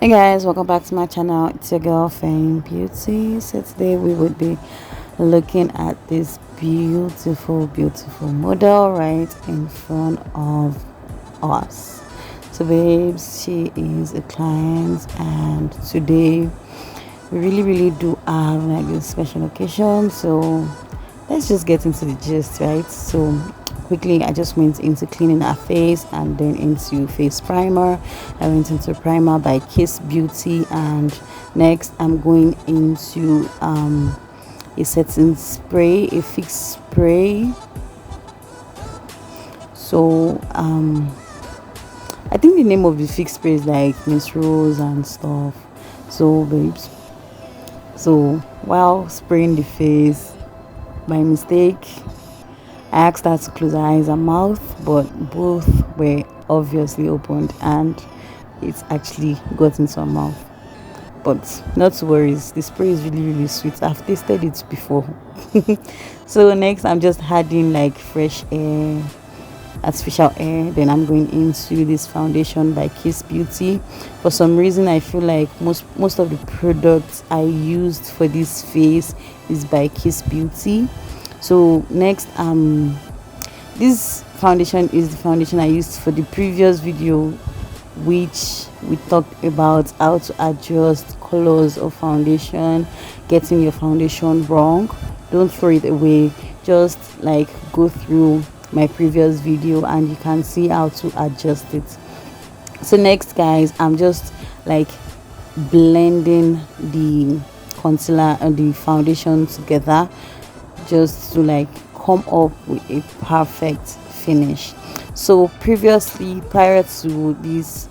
Hey guys, welcome back to my channel. It's your girl Fehinbeauty. So today we would be looking at this beautiful model right in front of us. So babes, she is a client and today we really do have like a special occasion. So let's just get into the gist, right? So quickly I just went into cleaning her face and then into face primer. I went into primer by Kiss Beauty, and next I'm going into a setting spray, a fix spray. So I think the name of the fix spray is like Miss Rose and stuff. So babes, so while spraying the face, by mistake I asked her to close her eyes and mouth, but both were obviously opened and it actually got into her mouth. But not to worry, the spray is really sweet. I've tasted it before. So next I'm just adding like fresh air, artificial air. Then I'm going into this foundation by Kiss Beauty. For some reason I feel like most of the products I used for this face is by Kiss Beauty. So next this foundation is the foundation I used for the previous video, which we talked about how to adjust colors of foundation, getting your foundation wrong. Don't throw it away, just like go through my previous video and you can see how to adjust it. So next guys, I'm just like blending the concealer and the foundation together just to like come up with a perfect finish. So previously, prior to this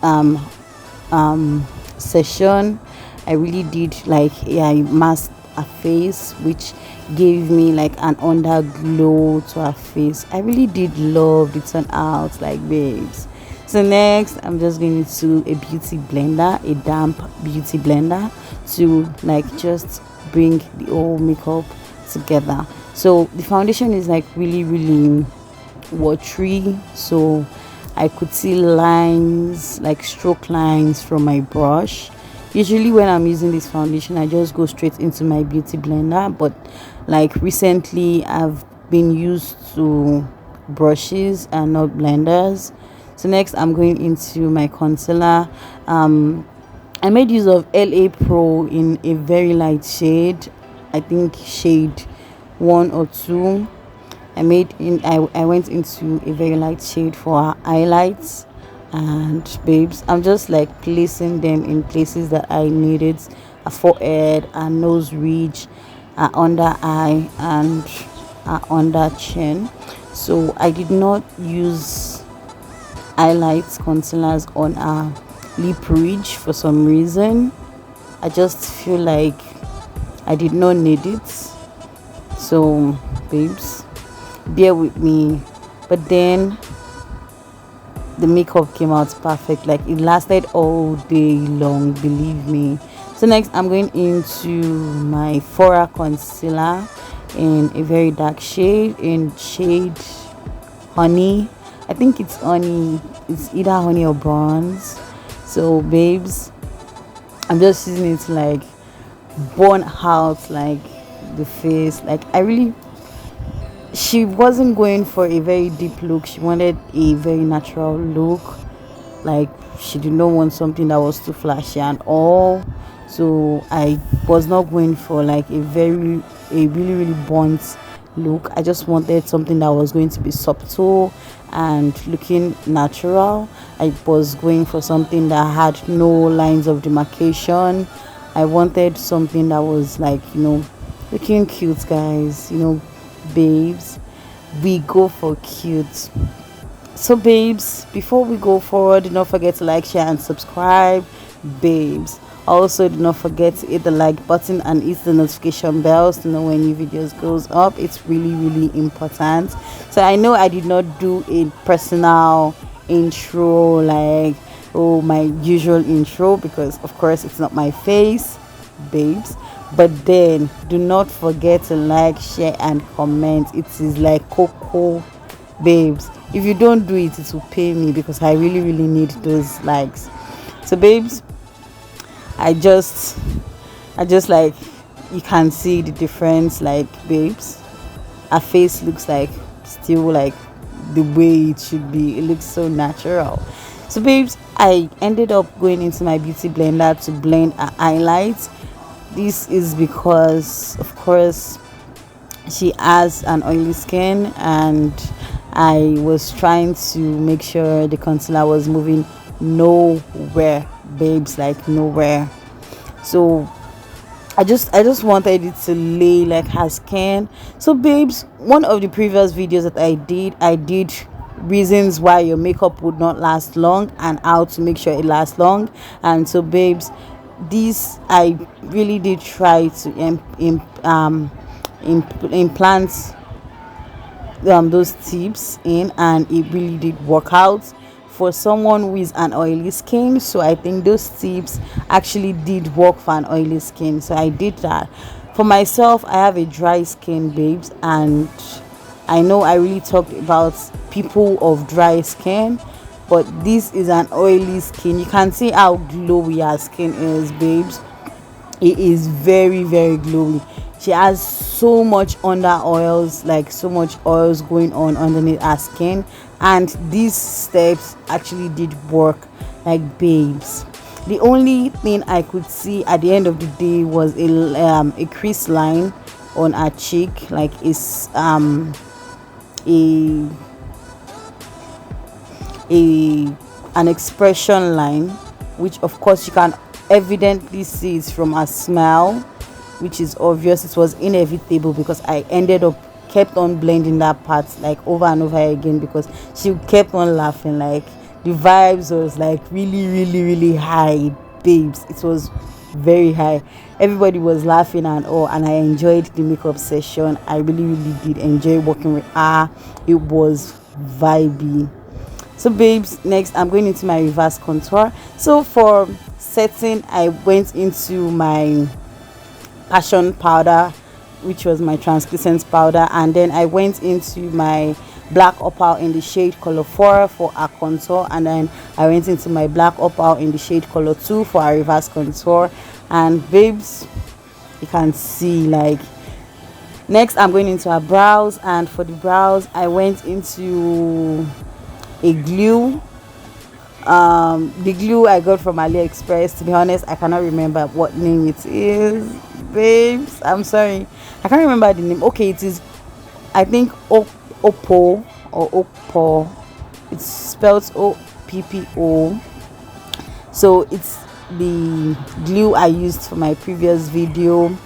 session, I really did like I masked a face, which gave me like an underglow to her face. I really did love the turn out, like babes. So next I'm just going to a beauty blender, a damp beauty blender, to like just bring the whole makeup together. So the foundation is like really watery, so I could see lines, like stroke lines from my brush. Usually when I'm using this foundation I just go straight into my beauty blender, but like recently I've been used to brushes and not blenders. So next I'm going into my concealer. I made use of LA Pro in a very light shade, I think shade 1 or 2. I went into a very light shade for her highlights. And babes, I'm just like placing them in places that I needed: a forehead, a nose ridge, a under eye, and a under chin. So I did not use highlights concealers on a lip ridge for some reason. I just feel like I did not need it. So babes, bear with me. But then the makeup came out perfect, like it lasted all day long, believe me. So next I'm going into my Fora concealer in a very dark shade, in shade honey. I think it's honey, it's either honey or bronze. So babes, I'm just using it to like burn out like the face. Like she wasn't going for a very deep look, she wanted a very natural look. Like she did not want something that was too flashy and all. So I was not going for like a really burnt look. I just wanted something that was going to be subtle and looking natural. I was going for something that had no lines of demarcation. I wanted something that was like, looking cute, guys. Babes, we go for cute. So babes, before we go forward, do not forget to like, share and subscribe. Babes, also do not forget to hit the like button and hit the notification bells to know when new videos goes up. It's really important. So I know I did not do a personal intro like my usual intro, because of course it's not my face, babes. But then do not forget to like, share and comment. It is like cocoa, babes. If you don't do it, it will pay me, because I really need those likes. So babes, I just like, you can see the difference, like, babes, her face looks like still like the way it should be. It looks so natural. So babes, I ended up going into my beauty blender to blend her highlights. This is because, of course, she has an oily skin, and I was trying to make sure the concealer was moving nowhere, babes, like nowhere. So I just wanted it to lay like her skin. So babes, one of the previous videos that I did reasons why your makeup would not last long and how to make sure it lasts long. And so babes, this I really did try to implant those tips in, and it really did work out for someone who is an oily skin. So I think those tips actually did work for an oily skin, so I did that. For myself, I have a dry skin, babes, and I know I really talked about people of dry skin, but this is an oily skin. You can see how glowy her skin is, babes. It is very, very glowy. She has so much under oils, like so much oils going on underneath her skin, and these steps actually did work, like, babes. The only thing I could see at the end of the day was a crease line on her cheek, like it's a an expression line, which of course you can evidently see it from her smile, which is obvious. It was inevitable because I ended up kept on blending that part like over and over again, because she kept on laughing. Like, the vibes was like really, really, really high, babes. It was very high. Everybody was laughing and all, and I enjoyed the makeup session. I really, really did enjoy working with her. It was vibey. So babes, next I'm going into my reverse contour. So for setting, I went into my passion powder, which was my translucent powder, and then I went into my black opal in the shade color 4 for a contour, and then I went into my black opal in the shade color 2 for a reverse contour. And babes, you can see, like, next I'm going into her brows, and for the brows I went into a glue. The glue I got from AliExpress. To be honest, I cannot remember what name it is, babes. I'm sorry, I can't remember the name. Okay, it is, I think, Oppo or Oppo. It's spelled OPPO. So it's the glue I used for my previous video.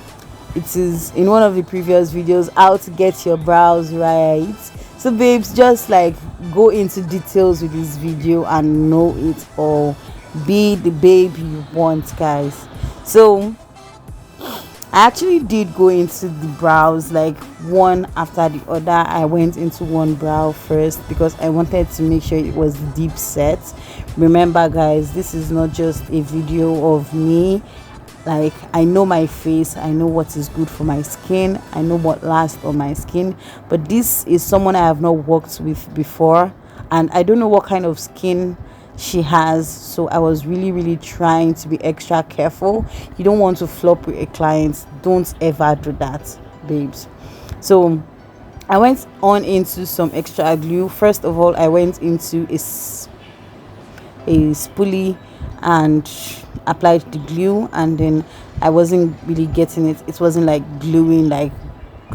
It is in one of the previous videos, how to get your brows right. So babes, just like go into details with this video and know it all. Be the babe you want, guys. So I actually did go into the brows like one after the other. I went into one brow first because I wanted to make sure it was deep set. Remember, guys, this is not just a video of me. Like, I know my face, I know what is good for my skin, I know what lasts on my skin, but this is someone I have not worked with before, and I don't know what kind of skin she has. So I was really, really trying to be extra careful. You don't want to flop with a client. Don't ever do that, babes. So I went on into some extra glue. First of all, I went into a spoolie and applied the glue, and then I wasn't really getting it. It wasn't like gluing, like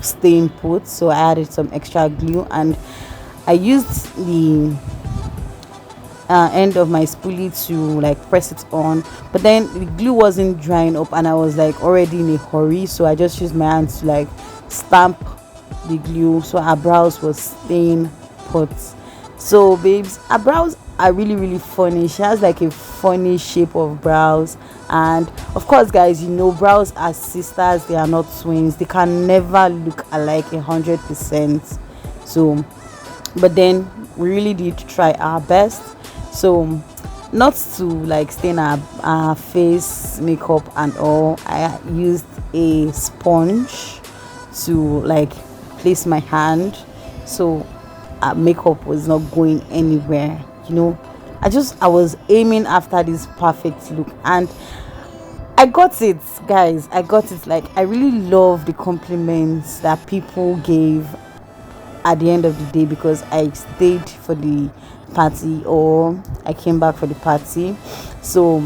staying put, so I added some extra glue, and I used the end of my spoolie to like press it on, but then the glue wasn't drying up and I was like already in a hurry, so I just used my hands to like stamp the glue, so her brows was staying put. So babes, her brows are really, really funny. She has like a funny shape of brows, and of course, guys, you know brows are sisters, they are not twins. They can never look alike 100%. So but then we really did try our best. So not to like stain our face makeup and all, I used a sponge to like place my hand, so our makeup was not going anywhere. I was aiming after this perfect look, and I got it, guys. I got it. Like, I really love the compliments that people gave at the end of the day, because I stayed for the party, or I came back for the party. So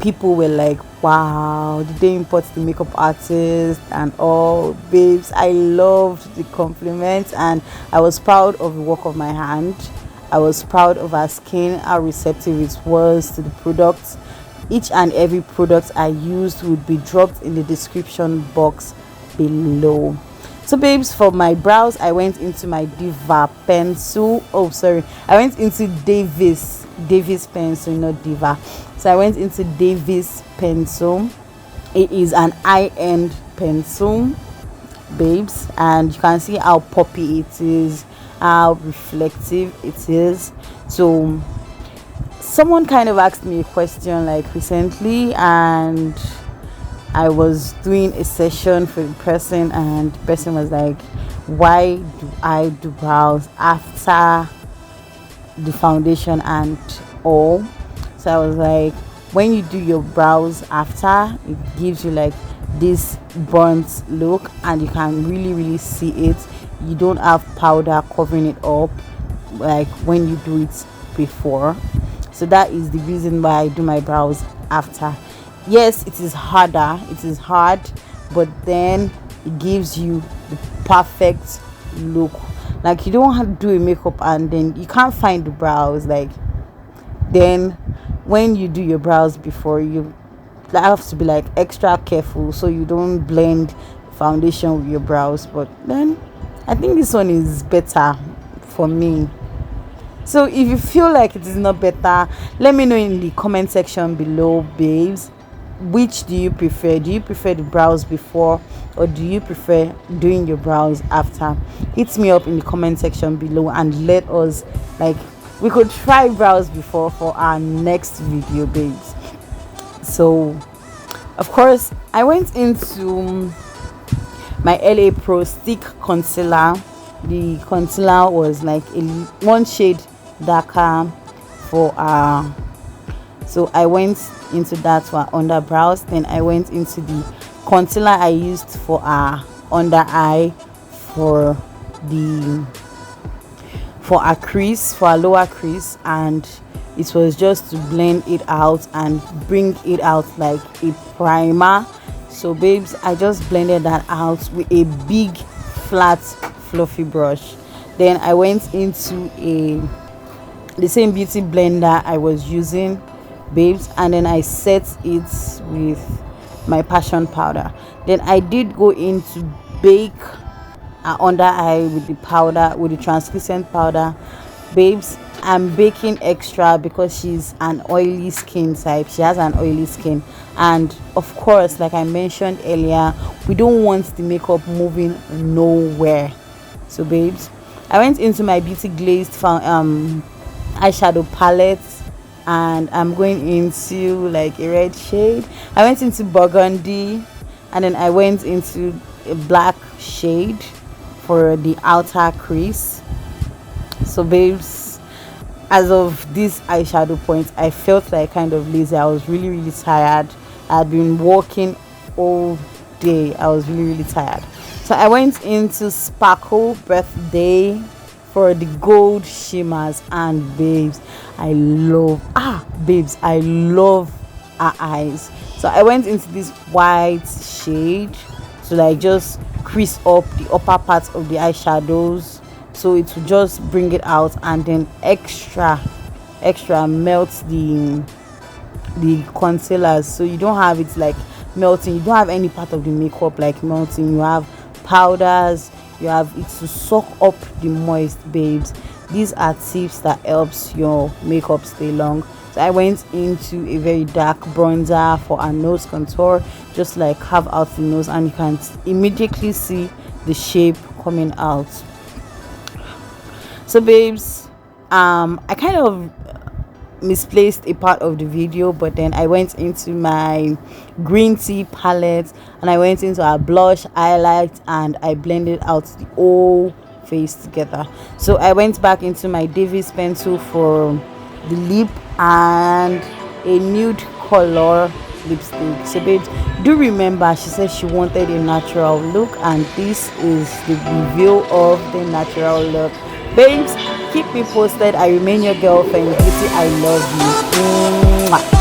people were like, wow, did they import the makeup artist and all? Babes, I loved the compliments, and I was proud of the work of my hand. I was proud of our skin, how receptive it was to the products. Each and every product I used would be dropped in the description box below. So babes, for my brows, I went into my Diva pencil. Oh, sorry, I went into Davis pencil, not Diva. So I went into Davis pencil. It is an high-end pencil, babes, and you can see how poppy it is, how reflective it is. So someone kind of asked me a question like recently, and I was doing a session for the person, and the person was like, why do I do brows after the foundation and all? So I was like, when you do your brows after, it gives you like this burnt look, and you can really see it. You don't have powder covering it up like when you do it before. So that is the reason why I do my brows after. Yes, it is harder, it is hard, but then it gives you the perfect look. Like, you don't have to do a makeup and then you can't find the brows. Like, then when you do your brows before, you have to be like extra careful so you don't blend foundation with your brows. But then I think this one is better for me. So if you feel like it is not better, let me know in the comment section below, babes. Which do you prefer? Do you prefer the brows before, or do you prefer doing your brows after? Hit me up in the comment section below and let us, like, we could try brows before for our next video, babes. So of course I went into my LA Pro stick concealer. The concealer was like one shade darker for so I went into that for under brows. Then I went into the concealer I used for under eye, for a crease, for a lower crease, and it was just to blend it out and bring it out like a primer. So babes, I just blended that out with a big flat fluffy brush. Then I went into the same beauty blender I was using, babes, and then I set it with my passion powder. Then I did go in to bake under eye with the powder, with the translucent powder. Babes, I'm baking extra because she's an oily skin type. She has an oily skin, and of course, like I mentioned earlier, we don't want the makeup moving nowhere. So babes, I went into my beauty glazed eyeshadow palette, and I'm going into like a red shade. I went into burgundy, and then I went into a black shade for the outer crease. So babes, as of this eyeshadow point, I felt like kind of lazy. I was really tired. I had been working all day. I was really tired. So I went into Sparkle Birthday for the gold shimmers, and babes, I love her eyes. So I went into this white shade to like just crease up the upper part of the eyeshadows, so it will just bring it out, and then extra melt the concealers, so you don't have it like melting. You don't have any part of the makeup like melting. You have powders, you have it to soak up the moist, babes. These are tips that helps your makeup stay long. So I went into a very dark bronzer for a nose contour, just like carve out the nose, and you can immediately see the shape coming out. So babes, I kind of misplaced a part of the video, but then I went into my green tea palette, and I went into a blush, highlight, and I blended out the whole face together. So I went back into my Davis pencil for the lip and a nude color lipstick. So babes, do remember she said she wanted a natural look, and this is the review of the natural look. Babes, keep me posted. I remain your girl Fehinbeauty. I love you. Mwah.